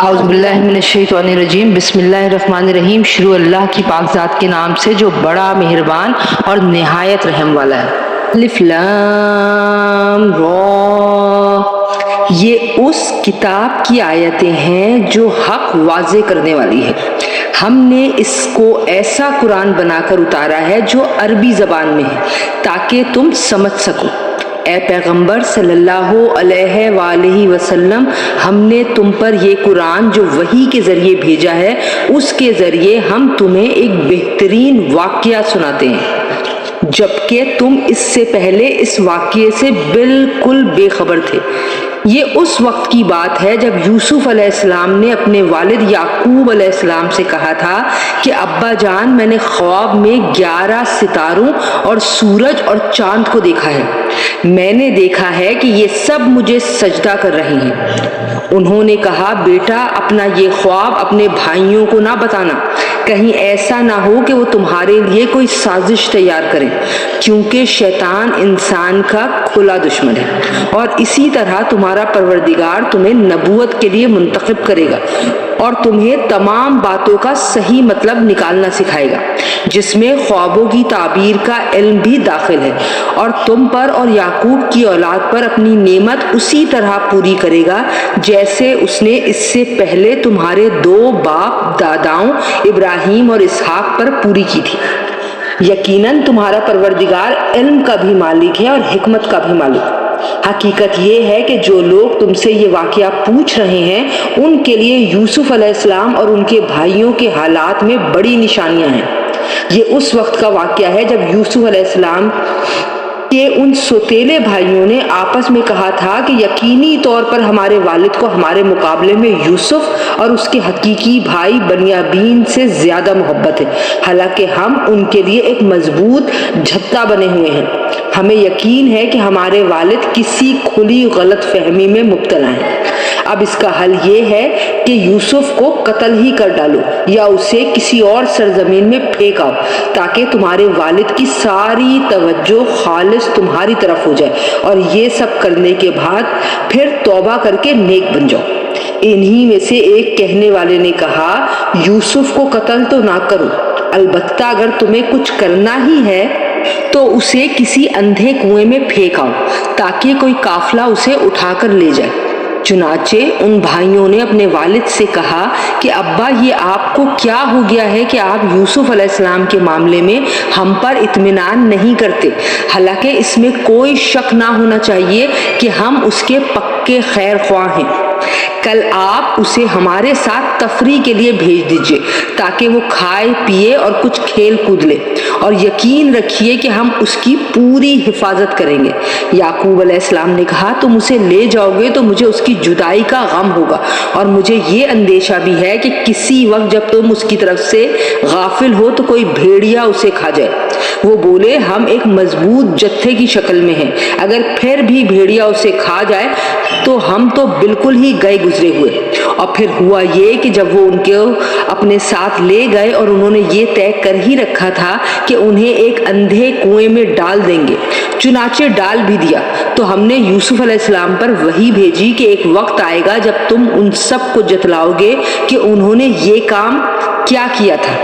اعوذ باللہ من الشیطان الرجیم، بسم اللہ الرحمن الرحیم۔ شروع اللہ کی پاک ذات کے نام سے جو بڑا مہربان اور نہایت رحم والا ہے۔ الف لام را، یہ اس کتاب کی آیتیں ہیں جو حق واضح کرنے والی ہے۔ ہم نے اس کو ایسا قرآن بنا کر اتارا ہے جو عربی زبان میں ہے تاکہ تم سمجھ سکو۔ اے پیغمبر صلی اللہ علیہ وآلہ وسلم، ہم نے تم پر یہ قرآن جو وحی کے ذریعے بھیجا ہے، اس کے ذریعے ہم تمہیں ایک بہترین واقعہ سناتے ہیں، جبکہ تم اس سے پہلے اس واقعے سے بالکل بے خبر تھے۔ یہ اس وقت کی بات ہے جب یوسف علیہ السلام نے اپنے والد یعقوب علیہ السلام سے کہا تھا کہ ابا جان، میں نے خواب میں 11 ستاروں اور سورج اور چاند کو دیکھا ہے۔ میں نے دیکھا ہے کہ یہ سب مجھے سجدہ کر رہے ہیں۔ انہوں نے کہا، بیٹا اپنا یہ خواب اپنے بھائیوں کو نہ بتانا، کہیں ایسا نہ ہو کہ وہ تمہارے لیے کوئی سازش تیار کریں، کیونکہ شیطان انسان کا کھلا دشمن ہے، اور اسی طرح تمہارا پروردگار تمہیں نبوت کے لیے منتخب کرے گا اور تمہیں تمام باتوں کا صحیح مطلب نکالنا سکھائے گا، جس میں خوابوں کی تعبیر کا علم بھی داخل ہے، اور تم پر اور یعقوب کی اولاد پر اپنی نعمت اسی طرح پوری کرے گا جیسے اس نے اس سے پہلے تمہارے 2 باپ داداؤں ابراہیم اور اسحاق پر پوری کی تھی۔ یقیناً تمہارا پروردگار علم کا بھی مالک ہے اور حکمت کا بھی مالک۔ حقیقت یہ ہے کہ جو لوگ تم سے یہ واقعہ پوچھ رہے ہیں، ان کے لیے یوسف علیہ السلام اور ان کے بھائیوں کے حالات میں بڑی نشانیاں ہیں۔ یہ اس وقت کا واقعہ ہے جب یوسف علیہ السلام کہ ان سوتیلے بھائیوں نے آپس میں کہا تھا کہ یقینی طور پر ہمارے والد کو ہمارے مقابلے میں یوسف اور اس کے حقیقی بھائی بنیامین سے زیادہ محبت ہے، حالانکہ ہم ان کے لیے ایک مضبوط جھتہ بنے ہوئے ہیں۔ ہمیں یقین ہے کہ ہمارے والد کسی کھلی غلط فہمی میں مبتلا ہیں۔ اب اس کا حل یہ ہے کہ یوسف کو قتل ہی کر ڈالو یا اسے کسی اور سرزمین میں پھینک آؤ، تاکہ تمہارے والد کی ساری توجہ خالص تمہاری طرف ہو جائے، اور یہ سب کرنے کے بعد پھر توبہ کر کے نیک بن جاؤ۔ انہی میں سے ایک کہنے والے نے کہا، یوسف کو قتل تو نہ کرو، البتہ اگر تمہیں کچھ کرنا ہی ہے تو اسے کسی اندھے کنویں میں پھینک آؤ تاکہ کوئی قافلہ اسے اٹھا کر لے جائے۔ چنانچہ ان بھائیوں نے اپنے والد سے کہا کہ ابا، یہ آپ کو کیا ہو گیا ہے کہ آپ یوسف علیہ السلام کے معاملے میں ہم پر اطمینان نہیں کرتے، حالانکہ اس میں کوئی شک نہ ہونا چاہیے کہ ہم اس کے پکے خیر خواہ ہیں۔ کل آپ اسے ہمارے ساتھ تفریح کے لیے بھیج دیجئے تاکہ وہ کھائے پیے اور کچھ کھیل کود لے، اور یقین رکھیے کہ ہم اس کی پوری حفاظت کریں گے۔ یعقوب علیہ السلام نے کہا، تم اسے لے جاؤ گے تو مجھے اس کی جدائی کا غم ہوگا، اور مجھے یہ اندیشہ بھی ہے کہ کسی وقت جب تم اس کی طرف سے غافل ہو تو کوئی بھیڑیا اسے کھا جائے۔ وہ بولے، ہم ایک مضبوط جتھے کی شکل میں ہیں، اگر پھر بھی بھیڑیا اسے کھا جائے تو ہم تو بالکل ہی گئے گزرے ہوئے۔ اور پھر ہوا یہ کہ جب وہ ان کو اپنے ساتھ لے گئے اور انہوں نے یہ طے کر ہی رکھا تھا کہ انہیں ایک اندھے کنویں میں ڈال دیں گے، چنانچہ ڈال بھی دیا، تو ہم نے یوسف علیہ السلام پر وحی بھیجی کہ ایک وقت آئے گا جب تم ان سب کو جتلاؤ گے کہ انہوں نے یہ کام کیا کیا تھا،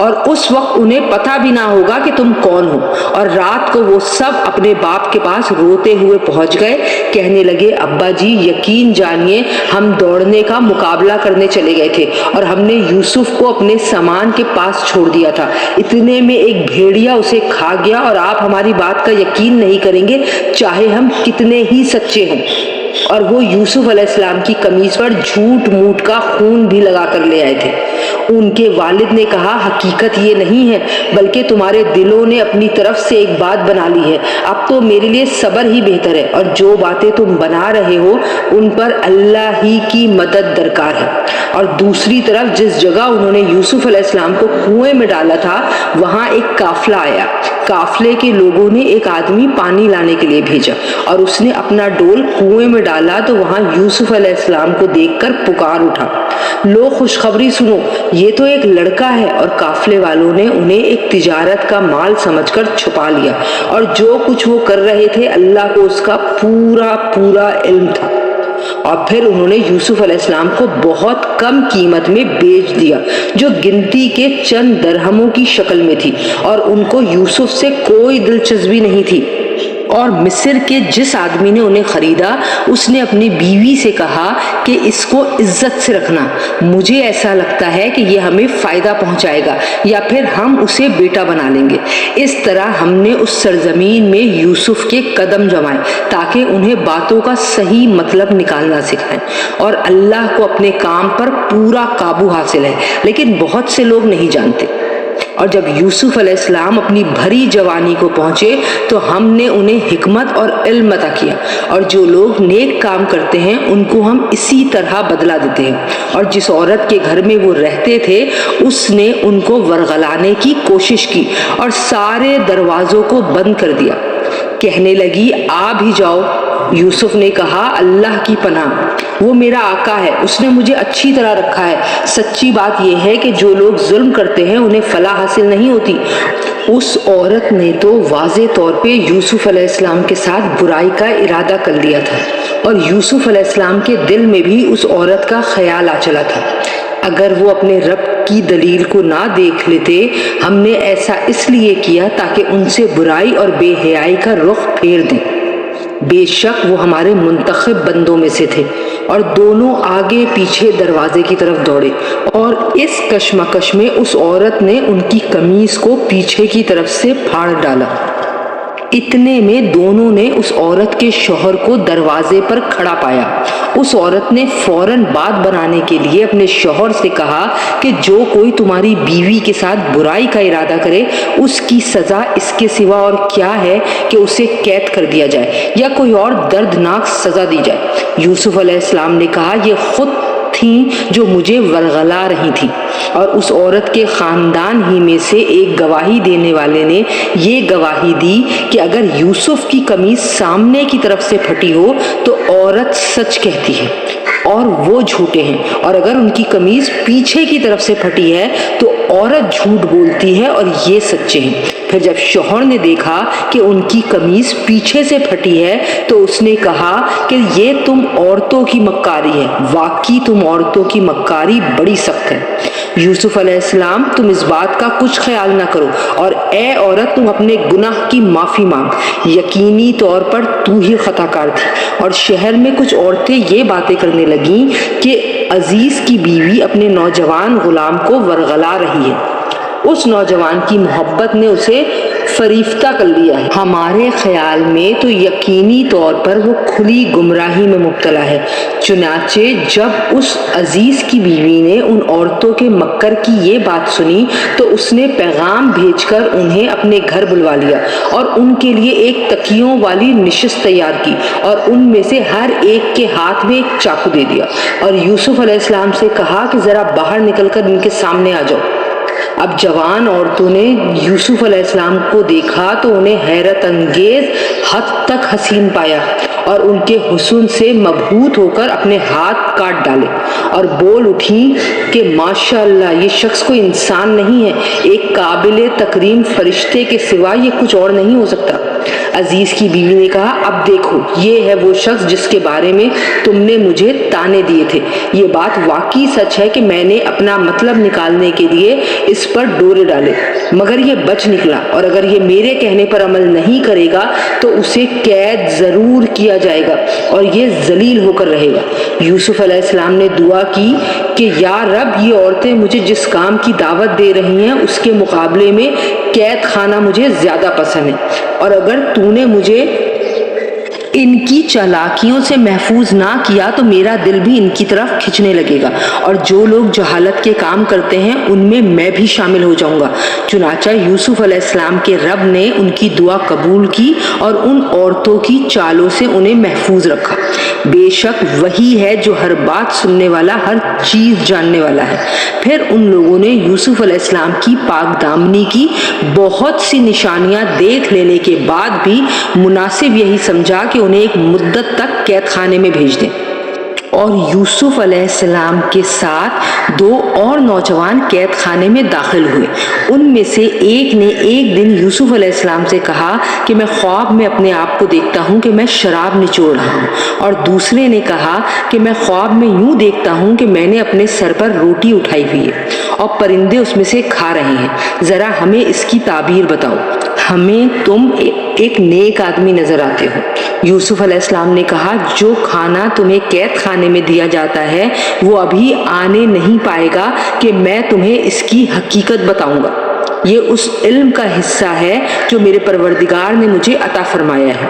اور اس وقت انہیں پتہ بھی نہ ہوگا کہ تم کون ہو۔ اور رات کو وہ سب اپنے باپ کے پاس روتے ہوئے پہنچ گئے، کہنے لگے، ابا جی، یقین جانیے ہم دوڑنے کا مقابلہ کرنے چلے گئے تھے اور ہم نے یوسف کو اپنے سامان کے پاس چھوڑ دیا تھا، اتنے میں ایک بھیڑیا اسے کھا گیا، اور آپ ہماری بات کا یقین نہیں کریں گے چاہے ہم کتنے ہی سچے ہوں۔ اور وہ یوسف علیہ السلام کی قمیص پر جھوٹ موٹ کا خون بھی لگا کر لے آئے تھے۔ ان کے والد نے کہا، حقیقت یہ نہیں ہے، بلکہ تمہارے دلوں نے اپنی طرف سے ایک بات بنا لی ہے، اب تو میرے لیے صبر ہی بہتر ہے، اور جو باتیں تم بنا رہے ہو ان پر اللہ ہی کی مدد درکار ہے۔ اور دوسری طرف جس جگہ انہوں نے یوسف علیہ السلام کو کنویں میں ڈالا تھا، وہاں ایک قافلہ آیا۔ قافلے کے لوگوں نے ایک آدمی پانی لانے کے لیے بھیجا، اور اس نے اپنا ڈول کنویں میں ڈالا تو وہاں یوسف علیہ السلام کو دیکھ کر پکار اٹھا، لو خوشخبری سنو، یہ تو ایک لڑکا ہے۔ اور قافلے والوں نے انہیں ایک تجارت کا مال سمجھ کر چھپا لیا، اور جو کچھ وہ کر رہے تھے اللہ کو اس کا پورا علم تھا۔ اور پھر انہوں نے یوسف علیہ السلام کو بہت کم قیمت میں بیچ دیا جو گنتی کے چند درہموں کی شکل میں تھی، اور ان کو یوسف سے کوئی دلچسپی نہیں تھی۔ اور مصر کے جس آدمی نے انہیں خریدا اس نے اپنی بیوی سے کہا کہ اس کو عزت سے رکھنا، مجھے ایسا لگتا ہے کہ یہ ہمیں فائدہ پہنچائے گا یا پھر ہم اسے بیٹا بنا لیں گے۔ اس طرح ہم نے اس سرزمین میں یوسف کے قدم جمائے تاکہ انہیں باتوں کا صحیح مطلب نکالنا سکھائیں، اور اللہ کو اپنے کام پر پورا قابو حاصل ہے، لیکن بہت سے لوگ نہیں جانتے۔ اور جب یوسف علیہ السلام اپنی بھری جوانی کو پہنچے تو ہم نے انہیں حکمت اور علم عطا کیا، اور جو لوگ نیک کام کرتے ہیں ان کو ہم اسی طرح بدلہ دیتے ہیں۔ اور جس عورت کے گھر میں وہ رہتے تھے اس نے ان کو ورغلانے کی کوشش کی اور سارے دروازوں کو بند کر دیا۔ کہنے لگی آ بھی جاؤ۔ یوسف نے کہا اللہ کی پناہ، وہ میرا آقا ہے، اس نے مجھے اچھی طرح رکھا ہے۔ سچی بات یہ ہے کہ جو لوگ ظلم کرتے ہیں انہیں فلاح حاصل نہیں ہوتی۔ اس عورت نے تو واضح طور پہ یوسف علیہ السلام کے ساتھ برائی کا ارادہ کر لیا تھا، اور یوسف علیہ السلام کے دل میں بھی اس عورت کا خیال آ چلا تھا۔ اگر وہ اپنے رب کی دلیل کو نہ دیکھ لیتے، ہم نے ایسا اس لیے کیا تاکہ ان سے برائی اور بے حیائی کا رخ پھیر دیں۔ بے شک وہ ہمارے منتخب بندوں میں سے تھے۔ اور دونوں آگے پیچھے دروازے کی طرف دوڑے، اور اس کشمکش میں اس عورت نے ان کی قمیص کو پیچھے کی طرف سے پھاڑ ڈالا۔ اتنے میں دونوں نے اس عورت کے شوہر کو دروازے پر کھڑا پایا۔ اس عورت نے فوراً بات بنانے کے لیے اپنے شوہر سے کہا کہ جو کوئی تمہاری بیوی کے ساتھ برائی کا ارادہ کرے اس کی سزا اس کے سوا اور کیا ہے کہ اسے قید کر دیا جائے یا کوئی اور دردناک سزا دی جائے۔ یوسف علیہ السلام نے کہا یہ خود تھیں جو مجھے ورغلا رہی تھیں۔ اور اس عورت کے خاندان ہی میں سے ایک گواہی دینے والے نے یہ گواہی دی کہ اگر یوسف کی قمیص سامنے کی طرف سے پھٹی ہو تو عورت سچ کہتی ہے اور وہ جھوٹے ہیں، اور اگر ان کی قمیص پیچھے کی طرف سے پھٹی ہے تو عورت جھوٹ بولتی ہے اور یہ سچے ہیں۔ پھر جب شوہر نے دیکھا کہ ان کی قمیص پیچھے سے پھٹی ہے تو اس نے کہا کہ یہ تم عورتوں کی مکاری ہے، واقعی تم عورتوں کی مکاری بڑی سخت ہے۔ یوسف علیہ السلام تم اس بات کا کچھ خیال نہ کرو، اور اے عورت تم اپنے گناہ کی معافی مانگ، یقینی طور پر تو ہی خطا کار تھی۔ اور شہر میں کچھ عورتیں یہ باتیں کرنے لگیں کہ عزیز کی بیوی اپنے نوجوان غلام کو ورغلا رہی ہے، اس نوجوان کی محبت نے اسے فریفتہ کر لیا ہے۔ ہمارے خیال میں تو یقینی طور پر وہ کھلی گمراہی میں مبتلا ہے۔ چنانچہ جب اس عزیز کی بیوی نے ان عورتوں کے مکر کی یہ بات سنی تو اس نے پیغام بھیج کر انہیں اپنے گھر بلوا لیا اور ان کے لیے ایک تکیوں والی نشست تیار کی، اور ان میں سے ہر ایک کے ہاتھ میں ایک چاقو دے دیا، اور یوسف علیہ السلام سے کہا کہ ذرا باہر نکل کر ان کے سامنے آ جاؤ۔ اب جوان عورتوں نے یوسف علیہ السلام کو دیکھا تو انہیں حیرت انگیز حد تک حسین پایا، اور ان کے حسن سے مبہوت ہو کر اپنے ہاتھ کاٹ ڈالے اور بول اٹھیں کہ ماشاءاللہ یہ شخص کوئی انسان نہیں ہے، ایک قابل تکریم فرشتے کے سوا یہ کچھ اور نہیں ہو سکتا۔ عزیز کی بیوی نے کہا اب دیکھو یہ ہے وہ شخص جس کے بارے میں تم نے مجھے تانے دیے تھے۔ یہ بات واقعی سچ ہے کہ میں نے اپنا مطلب نکالنے کے لیے اس پر ڈورے ڈالے، مگر یہ بچ نکلا، اور اگر یہ میرے کہنے پر عمل نہیں کرے گا تو اسے قید ضرور کیا جائے گا اور یہ ذلیل ہو کر رہے گا۔ یوسف علیہ السلام نے دعا کی کہ یا رب یہ عورتیں مجھے جس کام کی دعوت دے رہی ہیں اس کے مقابلے میں قید خانہ مجھے زیادہ پسند ہے، اور اگر تو نے مجھے ان کی چالاکیوں سے محفوظ نہ کیا تو میرا دل بھی ان کی طرف کھنچنے لگے گا، اور جو لوگ جہالت کے کام کرتے ہیں ان میں بھی شامل ہو جاؤں گا۔ چنانچہ یوسف علیہ السلام کے رب نے ان کی دعا قبول کی اور ان عورتوں کی چالوں سے انہیں محفوظ رکھا۔ بے شک وہی ہے جو ہر بات سننے والا، ہر چیز جاننے والا ہے۔ پھر ان لوگوں نے یوسف علیہ السلام کی پاک دامنی کی بہت سی نشانیاں دیکھ لینے کے بعد بھی مناسب یہی سمجھا کہ انہیں ایک مدت تک قید خانے میں بھیج دیں۔ اور یوسف علیہ السلام کے ساتھ 2 اور نوجوان قید خانے میں داخل ہوئے۔ ان میں سے ایک نے ایک دن یوسف علیہ السلام سے کہا کہ میں خواب میں اپنے آپ کو دیکھتا ہوں کہ میں شراب نچوڑ رہا ہوں، اور دوسرے نے کہا کہ میں خواب میں یوں دیکھتا ہوں کہ میں نے اپنے سر پر روٹی اٹھائی ہوئی ہے اور پرندے اس میں سے کھا رہے ہیں، ذرا ہمیں اس کی تعبیر بتاؤ، ہمیں تم ایک نیک آدمی نظر آتے ہو۔ یوسف علیہ السلام نے کہا جو کھانا تمہیں قید خانے میں دیا جاتا ہے وہ ابھی آنے نہیں پائے گا کہ میں تمہیں اس کی حقیقت بتاؤں گا۔ یہ اس علم کا حصہ ہے جو میرے پروردگار نے مجھے عطا فرمایا ہے،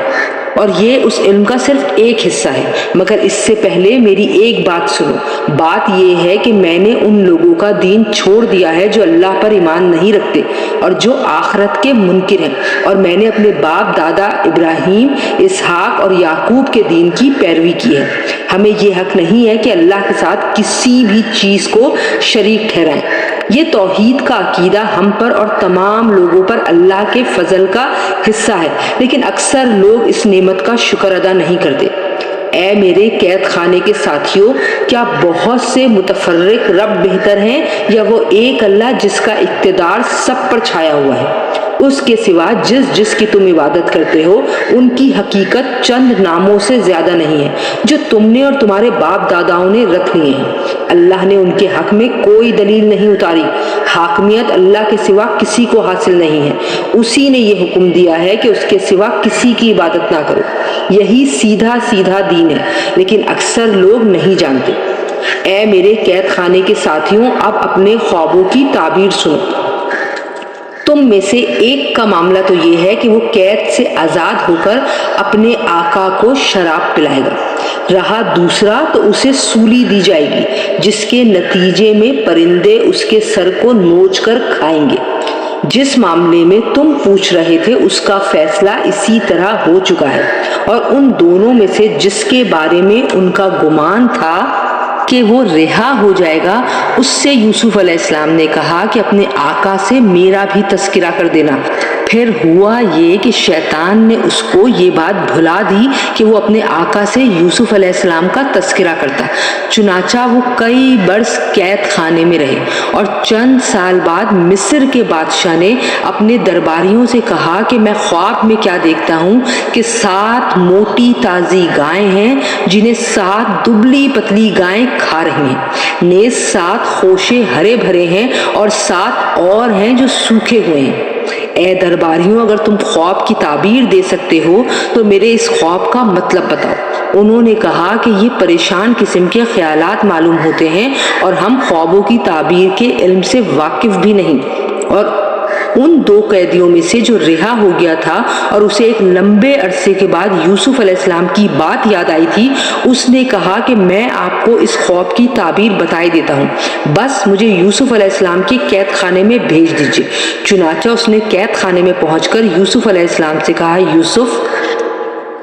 اور یہ اس علم کا صرف ایک حصہ ہے، مگر اس سے پہلے میری ایک بات سنو۔ بات یہ ہے کہ میں نے ان لوگوں کا دین چھوڑ دیا ہے جو اللہ پر ایمان نہیں رکھتے اور جو آخرت کے منکر ہیں، اور میں نے اپنے باپ دادا ابراہیم، اسحاق اور یعقوب کے دین کی پیروی کی ہے۔ ہمیں یہ حق نہیں ہے کہ اللہ کے ساتھ کسی بھی چیز کو شریک ٹھہرائیں۔ یہ توحید کا عقیدہ ہم پر اور تمام لوگوں پر اللہ کے فضل کا حصہ ہے، لیکن اکثر لوگ اس نعمت کا شکر ادا نہیں کرتے۔ اے میرے قید خانے کے ساتھیوں، کیا بہت سے متفرق رب بہتر ہیں یا وہ ایک اللہ جس کا اقتدار سب پر چھایا ہوا ہے؟ اس کے سوا جس کی تم عبادت کرتے ہو ان کی حقیقت چند ناموں سے زیادہ نہیں ہے جو تم نے اور تمہارے باپ داداؤں نے رکھ لیے ہیں۔ اللہ نے ان کے حق میں کوئی دلیل نہیں اتاری۔ حاکمیت اللہ کے سوا کسی کو حاصل نہیں ہے۔ اسی نے یہ حکم دیا ہے کہ اس کے سوا کسی کی عبادت نہ کرو۔ یہی سیدھا سیدھا دین ہے، لیکن اکثر لوگ نہیں جانتے۔ اے میرے قید خانے کے ساتھیوں، اب اپنے خوابوں کی تعبیر سنو۔ تم میں سے ایک کا معاملہ تو یہ ہے کہ وہ قید سے آزاد ہو کر اپنے آقا کو شراب پلائے گا، رہا دوسرا تو اسے سولی دی جائے گی جس کے نتیجے میں پرندے اس کے سر کو نوچ کر کھائیں گے۔ جس معاملے میں تم پوچھ رہے تھے اس کا فیصلہ اسی طرح ہو چکا ہے، اور ان دونوں میں سے جس کے بارے میں ان کا گمان تھا کہ وہ رہا ہو جائے گا، اس سے یوسف علیہ السلام نے کہا کہ اپنے آقا سے میرا بھی تذکرہ کر دینا۔ پھر ہوا یہ کہ شیطان نے اس کو یہ بات بھلا دی کہ وہ اپنے آقا سے یوسف علیہ السلام کا تذکرہ کرتا۔ چنانچہ وہ کئی برس قید خانے میں رہے، اور چند سال بعد مصر کے بادشاہ نے اپنے درباریوں سے کہا کہ میں خواب میں کیا دیکھتا ہوں کہ 7 موٹی تازی گائیں ہیں جنہیں 7 دبلی پتلی گائیں کھا رہی ہیں، نیز 7 خوشے ہرے بھرے ہیں اور 7 اور ہیں جو سوکھے ہوئے ہیں۔ اے درباریوں، اگر تم خواب کی تعبیر دے سکتے ہو تو میرے اس خواب کا مطلب بتاؤ۔ انہوں نے کہا کہ یہ پریشان قسم کے خیالات معلوم ہوتے ہیں اور ہم خوابوں کی تعبیر کے علم سے واقف بھی نہیں۔ اور ان 2 قیدیوں میں سے جو رہا ہو گیا تھا اور اسے ایک لمبے عرصے کے بعد یوسف علیہ السلام کی بات یاد آئی تھی، اس نے کہا کہ میں آپ کو اس خواب کی تعبیر بتائی دیتا ہوں، بس مجھے یوسف علیہ السلام کے قید خانے میں بھیج دیجیے۔ چنانچہ اس نے قید خانے میں پہنچ کر یوسف علیہ السلام سے کہا، یوسف،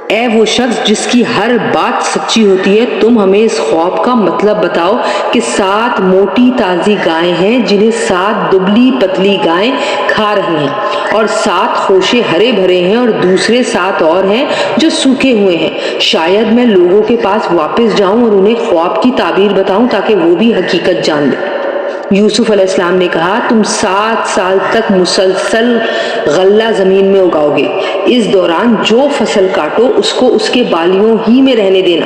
اے وہ شخص جس کی ہر بات سچی ہوتی ہے، تم ہمیں اس خواب کا مطلب بتاؤ کہ 7 موٹی تازی گائیں ہیں جنہیں 7 دبلی پتلی گائیں کھا رہی ہیں، اور 7 خوشے ہرے بھرے ہیں اور دوسرے 7 اور ہیں جو سوکھے ہوئے ہیں۔ شاید میں لوگوں کے پاس واپس جاؤں اور انہیں خواب کی تعبیر بتاؤں تاکہ وہ بھی حقیقت جان لیں۔ یوسف علیہ السلام نے کہا، تم 7 سال تک مسلسل غلہ زمین میں اگاؤ گے۔ اس دوران جو فصل کاٹو اس کو اس کے بالیوں ہی میں رہنے دینا،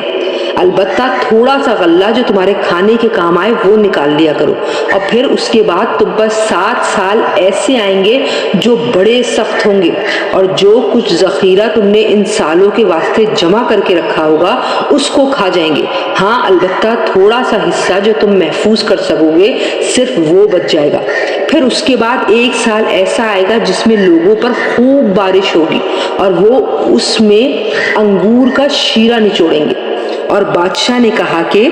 البتہ تھوڑا سا غلہ جو تمہارے کھانے کے کام آئے وہ نکال لیا کرو، اور پھر اس کے بعد تم پر 7 سال ایسے آئیں گے جو بڑے سخت ہوں گے، اور جو کچھ ذخیرہ تم نے ان سالوں کے واسطے جمع کر کے رکھا ہوگا اس کو کھا جائیں گے۔ ہاں، البتہ تھوڑا سا حصہ جو تم محفوظ کر سکو گے صرف وہ بچ جائے گا۔ پھر اس کے بعد 1 سال ایسا آئے گا جس میں لوگوں پر خوب بارش ہوگی اور وہ اس میں انگور کا شیرہ نچوڑیں گے۔ اور بادشاہ نے کہا کہ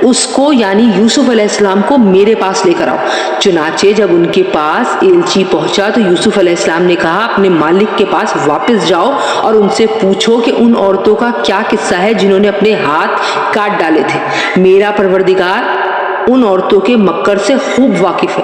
اس کو یعنی یوسف علیہ السلام کو میرے پاس لے کر آؤ۔ چنانچہ جب ان کے پاس ایلچی پہنچا تو یوسف علیہ السلام نے کہا، اپنے مالک کے پاس واپس جاؤ اور ان سے پوچھو کہ ان عورتوں کا کیا قصہ ہے جنہوں نے اپنے ہاتھ کاٹ ڈالے تھے۔ میرا پروردگار ان عورتوں کے مکر سے خوب واقف ہے۔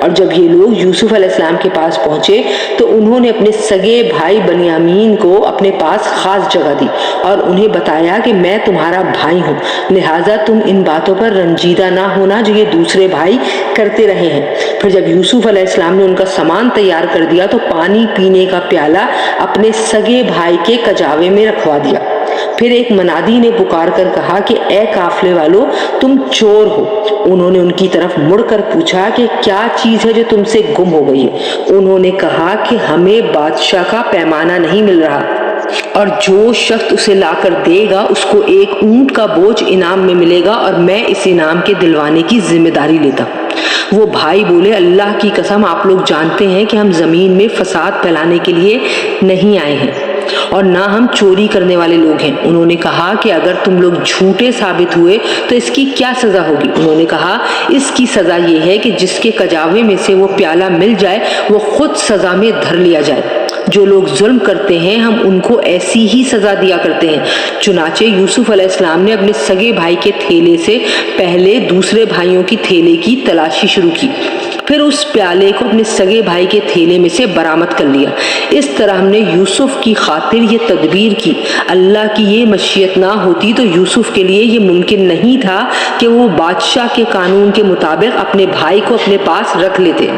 اور جب یہ لوگ یوسف علیہ السلام کے پاس پہنچے تو انہوں نے اپنے سگے بھائی بنیامین کو اپنے پاس خاص جگہ دی اور انہیں بتایا کہ میں تمہارا بھائی ہوں، لہٰذا تم ان باتوں پر رنجیدہ نہ ہونا جو یہ دوسرے بھائی کرتے رہے ہیں۔ پھر جب یوسف علیہ السلام نے ان کا سامان تیار کر دیا تو پانی پینے کا پیالہ اپنے سگے بھائی کے کجاوے میں رکھوا دیا۔ پھر ایک منادی نے پکار کر کہا کہ اے قافلے والو، تم چور ہو۔ انہوں نے ان کی طرف مڑ کر پوچھا کہ کیا چیز ہے جو تم سے گم ہو گئی ہے؟ انہوں نے کہا کہ ہمیں بادشاہ کا پیمانہ نہیں مل رہا، اور جو شخص اسے لا کر دے گا اس کو ایک اونٹ کا بوجھ انعام میں ملے گا، اور میں اس انعام کے دلوانے کی ذمہ داری لیتا ہوں۔ وہ بھائی بولے اللہ کی قسم آپ لوگ جانتے ہیں کہ ہم زمین میں فساد پھیلانے کے لیے نہیں آئے ہیں اور نہ ہم چوری کرنے والے لوگ ہیں۔ انہوں نے کہا کہ اگر تم لوگ جھوٹے ثابت ہوئے تو اس کی کیا سزا ہوگی؟ انہوں نے کہا اس کی سزا یہ ہے کہ جس کے کجاوے میں سے وہ پیالہ مل جائے وہ خود سزا میں دھر لیا جائے۔ جو لوگ ظلم کرتے ہیں ہم ان کو ایسی ہی سزا دیا کرتے ہیں۔ چنانچہ یوسف علیہ السلام نے اپنے سگے بھائی کے تھیلے سے پہلے دوسرے بھائیوں کی تھیلے کی تلاشی شروع کی، پھر اس پیالے کو اپنے سگے بھائی کے تھیلے میں سے برآمد کر لیا۔ اس طرح ہم نے یوسف کی خاطر یہ تدبیر کی۔ اللہ کی یہ مشیت نہ ہوتی تو یوسف کے لیے یہ ممکن نہیں تھا کہ وہ بادشاہ کے قانون کے مطابق اپنے بھائی کو اپنے پاس رکھ لیتے،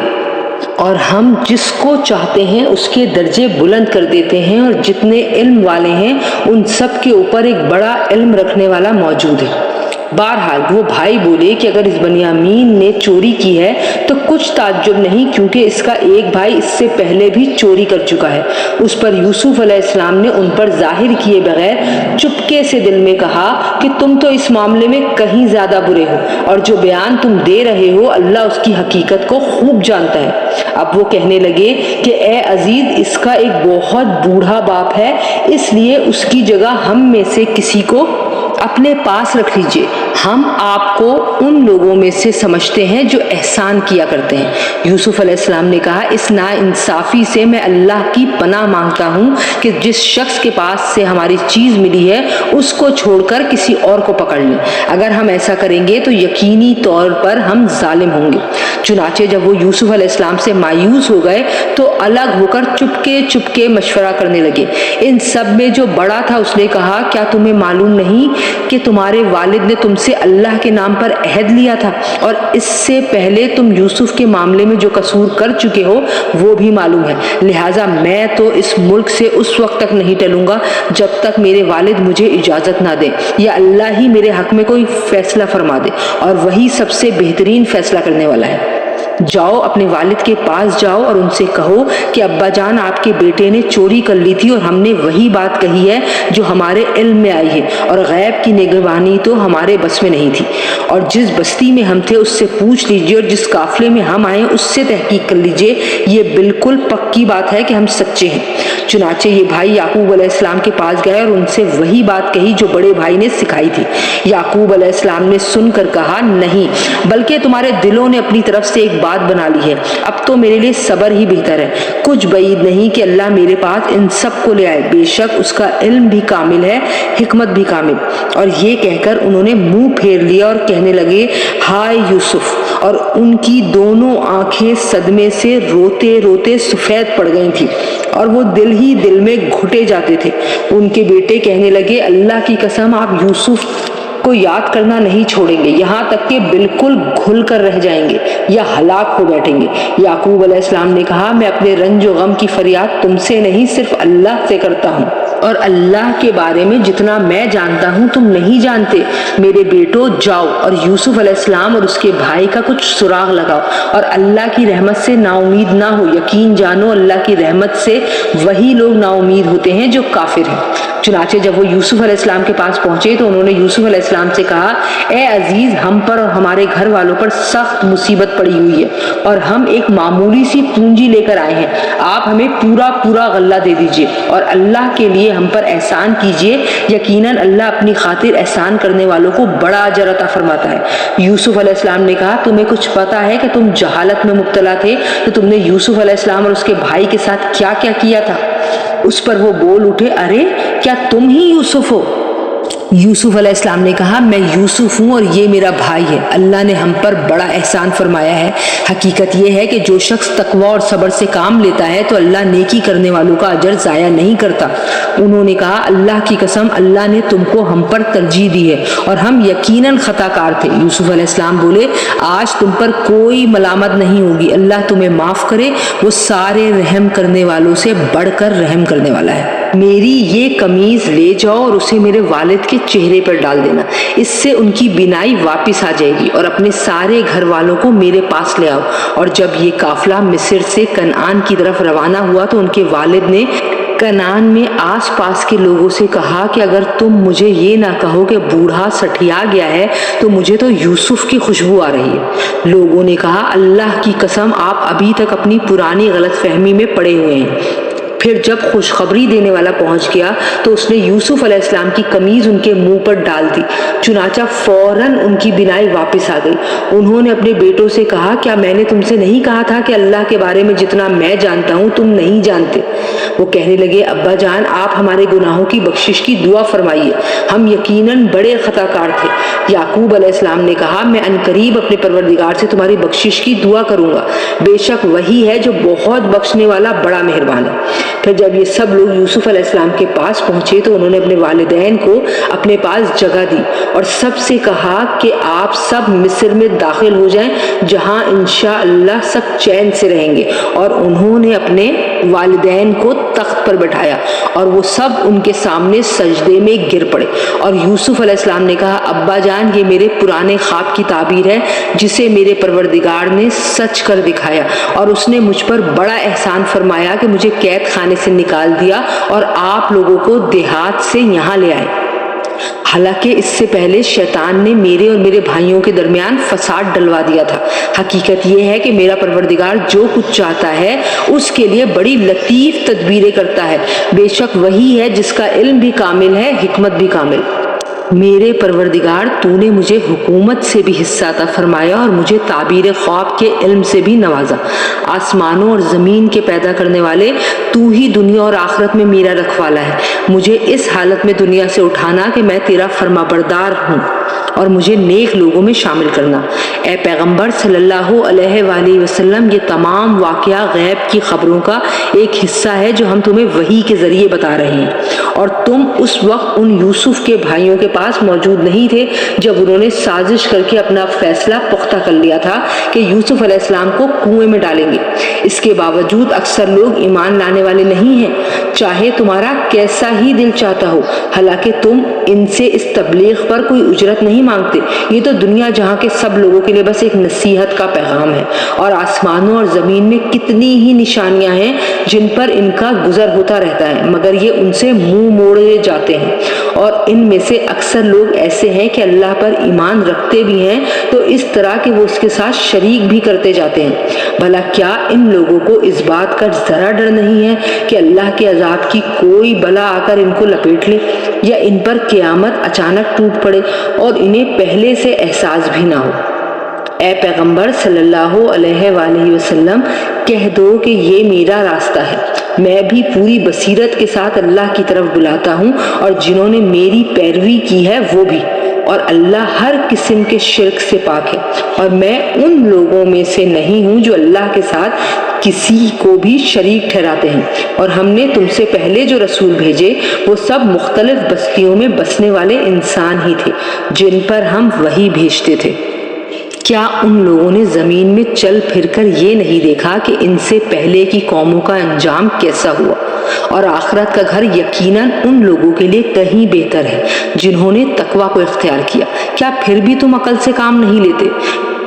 اور ہم جس کو چاہتے ہیں اس کے درجے بلند کر دیتے ہیں، اور جتنے علم والے ہیں ان سب کے اوپر ایک بڑا علم رکھنے والا موجود ہے۔ بہرحال وہ بھائی بولے کہ اگر اس بنیامین نے چوری کی ہے تو کچھ تعجب نہیں، کیونکہ اس کا ایک بھائی اس سے پہلے بھی چوری کر چکا ہے۔ اس پر یوسف علیہ السلام نے ان پر ظاہر کیے بغیر چپکے سے دل میں کہا کہ تم تو اس معاملے میں کہیں زیادہ برے ہو، اور جو بیان تم دے رہے ہو اللہ اس کی حقیقت کو خوب جانتا ہے۔ اب وہ کہنے لگے کہ اے عزیز، اس کا ایک بہت بوڑھا باپ ہے، اس لیے اس کی جگہ ہم میں سے کسی کو اپنے پاس رکھ لیجئے، ہم آپ کو ان لوگوں میں سے سمجھتے ہیں جو احسان کیا کرتے ہیں۔ یوسف علیہ السلام نے کہا اس ناانصافی سے میں اللہ کی پناہ مانگتا ہوں کہ جس شخص کے پاس سے ہماری چیز ملی ہے اس کو چھوڑ کر کسی اور کو پکڑ لیں، اگر ہم ایسا کریں گے تو یقینی طور پر ہم ظالم ہوں گے۔ چنانچہ جب وہ یوسف علیہ السلام سے مایوس ہو گئے تو الگ ہو کر چپکے چپکے مشورہ کرنے لگے۔ ان سب میں جو بڑا تھا اس نے کہا کیا تمہیں معلوم نہیں کہ تمہارے والد نے تم سے اللہ کے نام پر عہد لیا تھا، اور اس سے پہلے تم یوسف کے معاملے میں جو قصور کر چکے ہو وہ بھی معلوم ہے، لہٰذا میں تو اس ملک سے اس وقت تک نہیں ٹلوں گا جب تک میرے والد مجھے اجازت نہ دے، یا اللہ ہی میرے حق میں کوئی فیصلہ فرما دے، اور وہی سب سے بہترین فیصلہ کرنے والا ہے۔ جاؤ اپنے والد کے پاس جاؤ اور ان سے کہو کہ ابا جان آپ کے بیٹے نے چوری کر لی تھی اور ہم نے وہی بات کہی ہے جو ہمارے علم میں آئی ہے، اور غیب کی نگرانی تو ہمارے بس میں نہیں تھی، اور جس بستی میں ہم تھے اس سے پوچھ لیجئے اور جس قافلے میں ہم آئے اس سے تحقیق کر لیجئے، یہ بالکل پکی بات ہے کہ ہم سچے ہیں۔ چنانچہ یہ بھائی یعقوب علیہ السلام کے پاس گئے اور ان سے وہی بات کہی جو بڑے بھائی نے سکھائی تھی۔ یعقوب علیہ السلام نے سن کر کہا نہیں، بلکہ تمہارے دلوں نے اپنی طرف سے ایک بات بنا لی ہے، اب تو میرے لیے صبر ہی بہتر ہے، کچھ بعید نہیں کہ اللہ میرے پاس ان سب کو لے آئے، بے شک اس کا علم بھی کامل ہے، حکمت بھی کامل۔ اور یہ کہہ کر انہوں نے منہ پھیر لیا اور کہنے لگے ہائے یوسف، اور ان کی دونوں آنکھیں صدمے سے روتے روتے سفید پڑ گئی تھی اور وہ دل ہی دل میں گھٹے جاتے تھے۔ ان کے بیٹے کہنے لگے اللہ کی قسم آپ یوسف کو یاد کرنا نہیں چھوڑیں گے، یہاں تک کہ بالکل گھل کر رہ جائیں گے یا ہلاک ہو بیٹھیں گے۔ یعقوب علیہ السلام نے کہا میں اپنے رنج و غم کی فریاد تم سے نہیں صرف اللہ سے کرتا ہوں، اور اللہ کے بارے میں جتنا میں جانتا ہوں تم نہیں جانتے۔ میرے بیٹو جاؤ اور یوسف علیہ السلام اور اس کے بھائی کا کچھ سراغ لگاؤ، اور اللہ کی رحمت سے نا امید نہ ہو، یقین جانو اللہ کی رحمت سے وہی لوگ نا امید ہوتے ہیں جو کافر ہیں۔ چنانچہ جب وہ یوسف علیہ السلام کے پاس پہنچے تو انہوں نے یوسف علیہ السلام سے کہا اے عزیز، ہم پر اور ہمارے گھر والوں پر سخت مصیبت پڑی ہوئی ہے، اور ہم ایک معمولی سی پونجی لے کر آئے ہیں، آپ ہمیں پورا پورا غلہ دے دیجئے اور اللہ کے لیے ہم پر احسان کیجئے، یقیناً اللہ اپنی خاطر احسان کرنے والوں کو بڑا اجر عطا فرماتا ہے۔ یوسف علیہ السلام نے کہا تمہیں کچھ پتا ہے کہ تم جہالت میں مبتلا تھے تو تم نے یوسف علیہ السلام اور اس کے بھائی کے ساتھ کیا کیا کیا تھا؟ اس پر وہ بول اٹھے ارے کیا تم ہی یوسف ہو؟ یوسف علیہ السلام نے کہا میں یوسف ہوں اور یہ میرا بھائی ہے، اللہ نے ہم پر بڑا احسان فرمایا ہے۔ حقیقت یہ ہے کہ جو شخص تقوی اور صبر سے کام لیتا ہے تو اللہ نیکی کرنے والوں کا اجر ضائع نہیں کرتا۔ انہوں نے کہا اللہ کی قسم اللہ نے تم کو ہم پر ترجیح دی ہے اور ہم یقیناً خطا کار تھے۔ یوسف علیہ السلام بولے آج تم پر کوئی ملامت نہیں ہوگی، اللہ تمہیں معاف کرے، وہ سارے رحم کرنے والوں سے بڑھ کر رحم کرنے والا ہے۔ میری یہ قمیض لے جاؤ اور اسے میرے والد کے چہرے پر ڈال دینا، اس سے ان کی بینائی واپس آ جائے گی، اور اپنے سارے گھر والوں کو میرے پاس لے آؤ۔ اور جب یہ قافلہ مصر سے کنعان کی طرف روانہ ہوا تو ان کے والد نے کنعان میں آس پاس کے لوگوں سے کہا کہ اگر تم مجھے یہ نہ کہو کہ بوڑھا سٹھیا گیا ہے تو مجھے تو یوسف کی خوشبو آ رہی ہے۔ لوگوں نے کہا اللہ کی قسم آپ ابھی تک اپنی پرانی غلط فہمی میں پڑے ہوئے ہیں۔ پھر جب خوشخبری دینے والا پہنچ گیا تو اس نے یوسف علیہ السلام کی قمیض ان کے منہ پر ڈال دی، چنانچہ فوراً ان کی بینائی واپس آ گئی۔ انہوں نے اپنے بیٹوں سے کہا کیا میں نے تم سے نہیں کہا تھا کہ اللہ کے بارے میں جتنا میں جانتا ہوں تم نہیں جانتے؟ وہ کہنے لگے ابا جان آپ ہمارے گناہوں کی بخشش کی دعا فرمائیے، ہم یقیناً بڑے خطا کار تھے۔ یعقوب علیہ السلام نے کہا میں عنقریب اپنے پروردگار سے تمہاری بخشش کی دعا کروں گا، بے شک وہی ہے جو بہت بخشنے والا بڑا مہربان ہے۔ پھر جب یہ سب لوگ یوسف علیہ السلام کے پاس پہنچے تو انہوں نے اپنے والدین کو اپنے پاس جگہ دی اور سب سے کہا کہ آپ سب مصر میں داخل ہو جائیں جہاں انشاءاللہ سب چین سے رہیں گے، اور انہوں نے اپنے والدین کو تخت پر بٹھایا اور وہ سب ان کے سامنے سجدے میں گر پڑے۔ اور یوسف علیہ السلام نے کہا ابا جان یہ میرے پرانے خواب کی تعبیر ہے جسے میرے پروردگار نے سچ کر دکھایا، اور اس نے مجھ پر بڑا احسان فرمایا کہ مجھے قید خانے سے نکال دیا اور آپ لوگوں کو دیہات سے یہاں لے آئے۔ حالانکہ اس سے پہلے شیطان نے میرے اور میرے بھائیوں کے درمیان فساد ڈلوا دیا تھا۔ حقیقت یہ ہے کہ میرا پروردگار جو کچھ چاہتا ہے اس کے لیے بڑی لطیف تدبیریں کرتا ہے، بے شک وہی ہے جس کا علم بھی کامل ہے، حکمت بھی کامل۔ میرے پروردگار تو نے مجھے حکومت سے بھی حصہ عطا فرمایا اور مجھے تعبیر خواب کے علم سے بھی نوازا۔ آسمانوں اور زمین کے پیدا کرنے والے تو ہی دنیا اور آخرت میں میرا رکھوالا ہے۔ مجھے اس حالت میں دنیا سے اٹھانا کہ میں تیرا فرما بردار ہوں اور مجھے نیک لوگوں میں شامل کرنا۔ اے پیغمبر صلی اللہ علیہ وآلہ وسلم یہ تمام واقعہ غیب کی خبروں کا ایک حصہ ہے جو ہم تمہیں وحی کے ذریعے بتا رہے ہیں، اور تم اس وقت ان یوسف کے بھائیوں کے پاس موجود نہیں تھے جب انہوں نے سازش کر کے اپنا فیصلہ پختہ کر لیا تھا کہ یوسف علیہ السلام کو کنویں میں ڈالیں گے۔ اس کے باوجود اکثر لوگ ایمان لانے والے نہیں ہیں، چاہے تمہارا کیسا ہی دل چاہتا ہو۔ حالانکہ تم ان سے اس تبلیغ پر کوئی اجرت نہیں مانگتے، یہ تو دنیا جہاں کے سب لوگوں کے لیے بس ایک نصیحت کا پیغام ہے، اور آسمانوں اور زمین میں کتنی ہی نشانیاں ہیں جن پر ان کا گزر ہوتا رہتا ہے، مگر یہ ان سے منہ موڑے جاتے ہیں۔ اور ان میں سے اکثر لوگ ایسے ہیں کہ اللہ پر ایمان رکھتے بھی ہیں تو اس طرح کہ وہ اس کے ساتھ شریک بھی کرتے جاتے ہیں۔ بھلا کیا ان لوگوں کو اس بات کا ذرا ڈر نہیں ہے کہ اللہ کے عذاب کی کوئی بلا آ کر ان کو لپیٹ لے، یا ان پر قیامت اچانک ٹوٹ پڑے اور انہیں پہلے سے احساس بھی نہ ہو؟ اے پیغمبر صلی اللہ علیہ وآلہ وسلم کہہ دو کہ یہ میرا راستہ ہے، میں بھی پوری بصیرت کے ساتھ اللہ کی طرف بلاتا ہوں، اور جنہوں نے میری پیروی کی ہے وہ بھی، اور اللہ ہر قسم کے شرک سے پاک ہے، اور میں ان لوگوں میں سے نہیں ہوں جو اللہ کے ساتھ کسی کو بھی شریک ٹھہراتے ہیں۔ اور ہم نے تم سے پہلے جو رسول بھیجے وہ سب مختلف بستیوں میں بسنے والے انسان ہی تھے جن پر ہم وحی بھیجتے تھے۔ کیا ان لوگوں نے زمین میں چل پھر کر یہ نہیں دیکھا کہ ان سے پہلے کی قوموں کا انجام کیسا ہوا؟ اور آخرت کا گھر یقیناً ان لوگوں کے لیے کہیں بہتر ہے جنہوں نے تقوی کو اختیار کیا۔ کیا پھر بھی تم عقل سے کام نہیں لیتے؟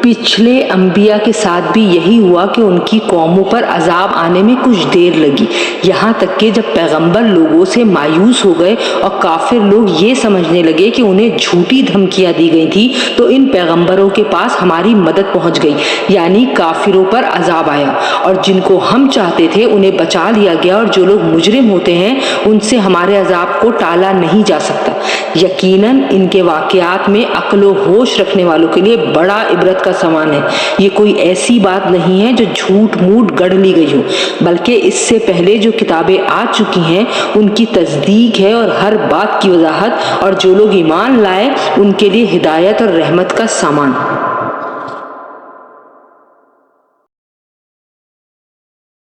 پچھلے انبیاء کے ساتھ بھی یہی ہوا کہ ان کی قوموں پر عذاب آنے میں کچھ دیر لگی، یہاں تک کہ جب پیغمبر لوگوں سے مایوس ہو گئے اور کافر لوگ یہ سمجھنے لگے کہ انہیں جھوٹی دھمکیاں دی گئی تھی تو ان پیغمبروں کے پاس ہماری مدد پہنچ گئی، یعنی کافروں پر عذاب آیا، اور جن کو ہم چاہتے تھے انہیں بچا لیا گیا، اور جو لوگ مجرم ہوتے ہیں ان سے ہمارے عذاب کو ٹالا نہیں جا سکتا۔ یقیناً ان کے واقعات میں عقل و ہوش رکھنے والوں کے لیے بڑا عبرت کا سامان ہے۔ یہ کوئی ایسی بات نہیں ہے جو جھوٹ موٹ گڑھ لی گئی ہو، بلکہ اس سے پہلے جو کتابیں آ چکی ہیں ان کی تصدیق ہے اور ہر بات کی وضاحت، اور جو لوگ ایمان لائے ان کے لیے ہدایت اور رحمت کا سامان۔